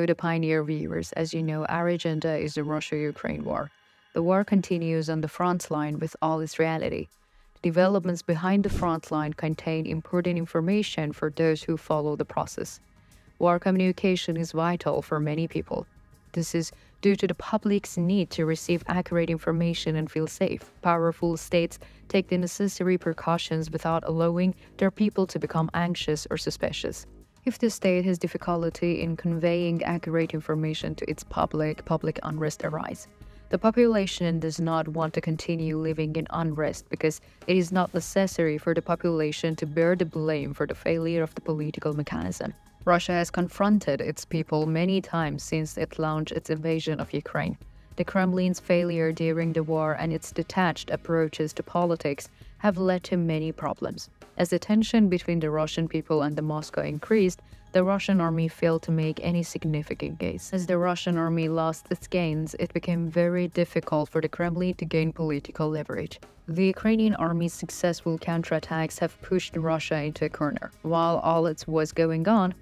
the Pioneer viewers. As you know, our agenda is the Russia-Ukraine war. The war continues on the front line with all its reality. The developments behind the front line contain important information for those who follow the process. War communication is vital for many people. This is due to the public's need to receive accurate information and feel safe. Powerful states take the necessary precautions without allowing their people to become anxious or suspicious. If the state has difficulty in conveying accurate information to its public unrest arises. The population does not want to continue living in unrest because it is not necessary for the population to bear the blame for the failure of the political mechanism. Russia has confronted its people many times since it launched its invasion of Ukraine. The Kremlin's failure during the war and its detached approaches to politics have led to many problems. As the tension between the Russian people and the Moscow increased, the Russian army failed to make any significant gains. As the Russian army lost its gains, it became very difficult for the Kremlin to gain political leverage. The Ukrainian army's successful counterattacks have pushed Russia into a corner. While all it was going on,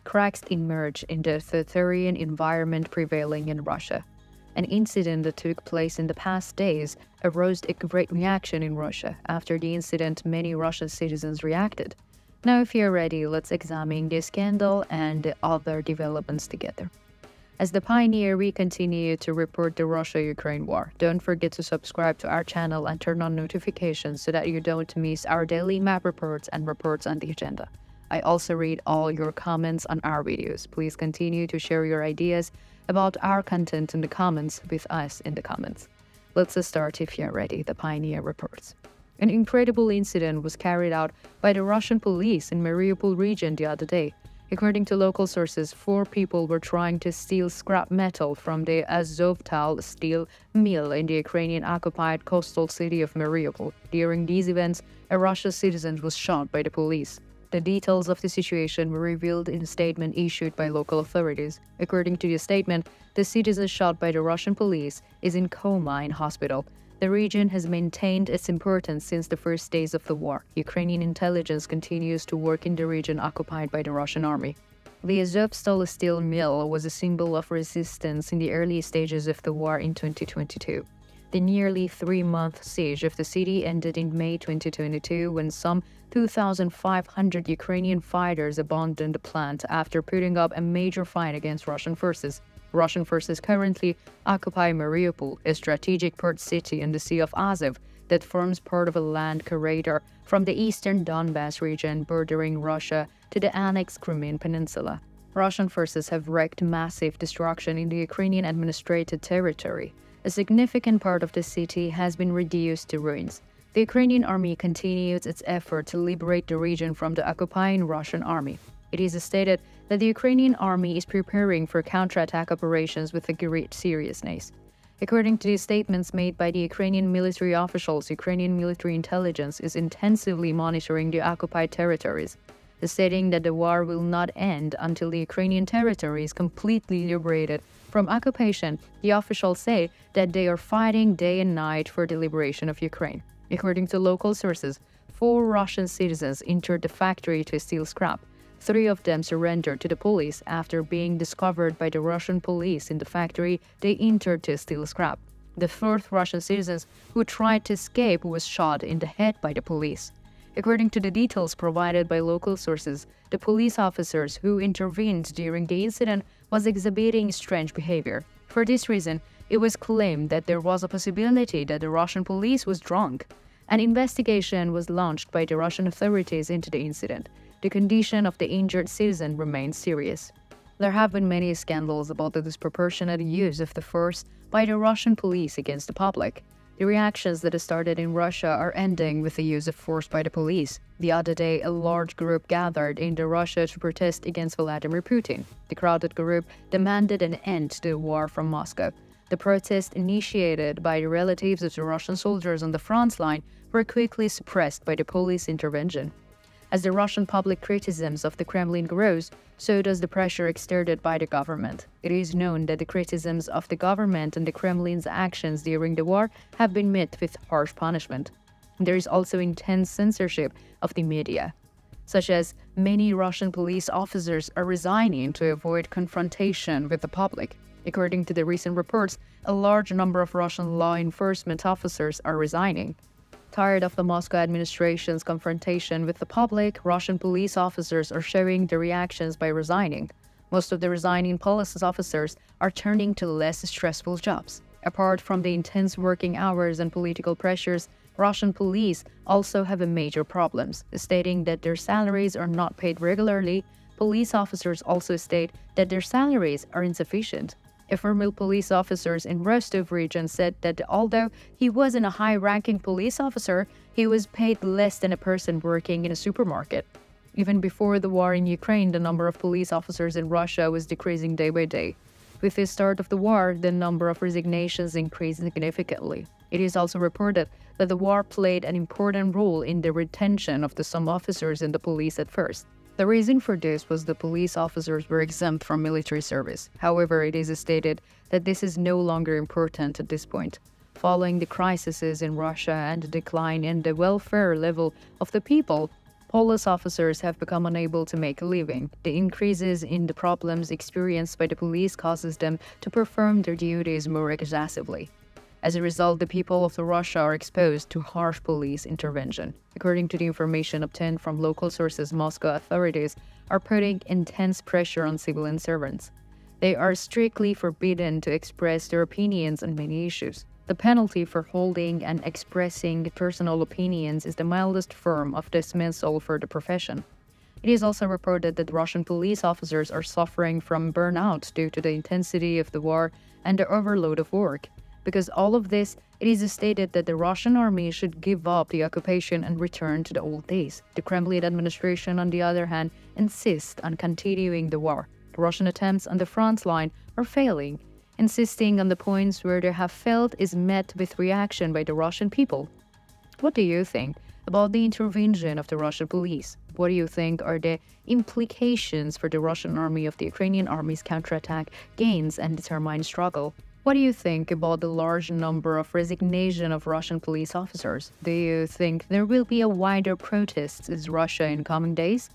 cracks emerged in the authoritarian environment prevailing in Russia. An incident that took place in the past days aroused a great reaction in Russia. After the incident, many Russian citizens reacted. Now, if you're ready, let's examine the scandal and the other developments together. As the Pioneer, we continue to report the Russia-Ukraine war. Don't forget to subscribe to our channel and turn on notifications so that you don't miss our daily map reports and reports on the agenda. I also read all your comments on our videos. Please continue to share your ideas about our content in the comments with us in the comments. Let's start if you're ready. The Pioneer reports. An incredible incident was carried out by the Russian police in Mariupol region the other day. According to local sources, 4 people were trying to steal scrap metal from the Azovstal steel mill in the Ukrainian-occupied coastal city of Mariupol. During these events, a Russian citizen was shot by the police. The details of the situation were revealed in a statement issued by local authorities. According to the statement, the citizen shot by the Russian police is in coma in hospital. The region has maintained its importance since the first days of the war. Ukrainian intelligence continues to work in the region occupied by the Russian army. The Azovstal steel mill was a symbol of resistance in the early stages of the war in 2022. The nearly 3-month siege of the city ended in May 2022 when some 2,500 Ukrainian fighters abandoned the plant after putting up a major fight against Russian forces. Russian forces currently occupy Mariupol, a strategic port city in the Sea of Azov that forms part of a land corridor from the eastern Donbas region bordering Russia to the annexed Crimean Peninsula. Russian forces have wreaked massive destruction in the Ukrainian administrated territory. A significant part of the city has been reduced to ruins. The Ukrainian army continues its effort to liberate the region from the occupying Russian army. It is stated that the Ukrainian army is preparing for counterattack operations with a great seriousness. According to the statements made by the Ukrainian military officials, Ukrainian military intelligence is intensively monitoring the occupied territories, stating that the war will not end until the Ukrainian territory is completely liberated from occupation. The officials say that they are fighting day and night for the liberation of Ukraine. According to local sources, 4 Russian citizens entered the factory to steal scrap. 3 of them surrendered to the police after being discovered by the Russian police in the factory they entered to steal scrap. The 4th Russian citizen who tried to escape was shot in the head by the police. According to the details provided by local sources, the police officers who intervened during the incident was exhibiting strange behavior. For this reason, it was claimed that there was a possibility that the Russian police was drunk. An investigation was launched by the Russian authorities into the incident. The condition of the injured citizen remains serious. There have been many scandals about the disproportionate use of the force by the Russian police against the public. The reactions that started in Russia are ending with the use of force by the police. The other day, a large group gathered in Russia to protest against Vladimir Putin. The crowded group demanded an end to the war from Moscow. The protest, initiated by the relatives of the Russian soldiers on the front line, were quickly suppressed by the police intervention. As the Russian public criticisms of the Kremlin grows, so does the pressure exerted by the government. It is known that the criticisms of the government and the Kremlin's actions during the war have been met with harsh punishment. There is also intense censorship of the media. such as many Russian police officers are resigning to avoid confrontation with the public. According to the recent reports, a large number of Russian law enforcement officers are resigning. Tired of the Moscow administration's confrontation with the public, Russian police officers are showing their reactions by resigning. Most of the resigning police officers are turning to less stressful jobs. Apart from the intense working hours and political pressures, Russian police also have major problems, stating that their salaries are not paid regularly. Police officers also state that their salaries are insufficient. A former police officer in Rostov region said that although he wasn't a high-ranking police officer, he was paid less than a person working in a supermarket. Even before the war in Ukraine, the number of police officers in Russia was decreasing day by day. With the start of the war, the number of resignations increased significantly. It is also reported that the war played an important role in the retention of some officers in the police at first. The reason for this was the police officers were exempt from military service. However, it is stated that this is no longer important at this point. Following the crises in Russia and the decline in the welfare level of the people, police officers have become unable to make a living. The increases in the problems experienced by the police causes them to perform their duties more aggressively. As a result, the people of Russia are exposed to harsh police intervention. According to the information obtained from local sources, Moscow authorities are putting intense pressure on civilian servants. They are strictly forbidden to express their opinions on many issues. The penalty for holding and expressing personal opinions is the mildest form of dismissal for the profession. It is also reported that Russian police officers are suffering from burnout due to the intensity of the war and the overload of work. Because all of this, it is stated that the Russian army should give up the occupation and return to the old days. The Kremlin administration, on the other hand, insists on continuing the war. The Russian attempts on the front line are failing. Insisting on the points where they have failed is met with reaction by the Russian people. What do you think about the intervention of the Russian police? What do you think are the implications for the Russian army of the Ukrainian army's counterattack gains and determined struggle? What do you think about the large number of resignation of Russian police officers? Do you think there will be a wider protest in Russia in coming days?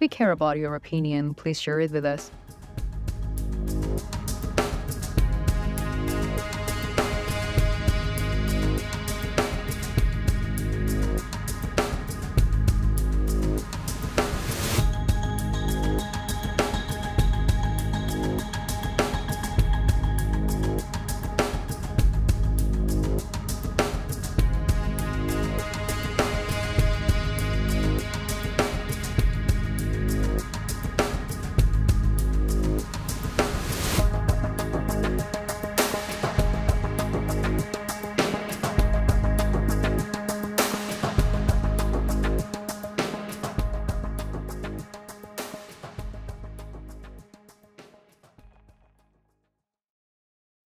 We care about your opinion. Please share it with us.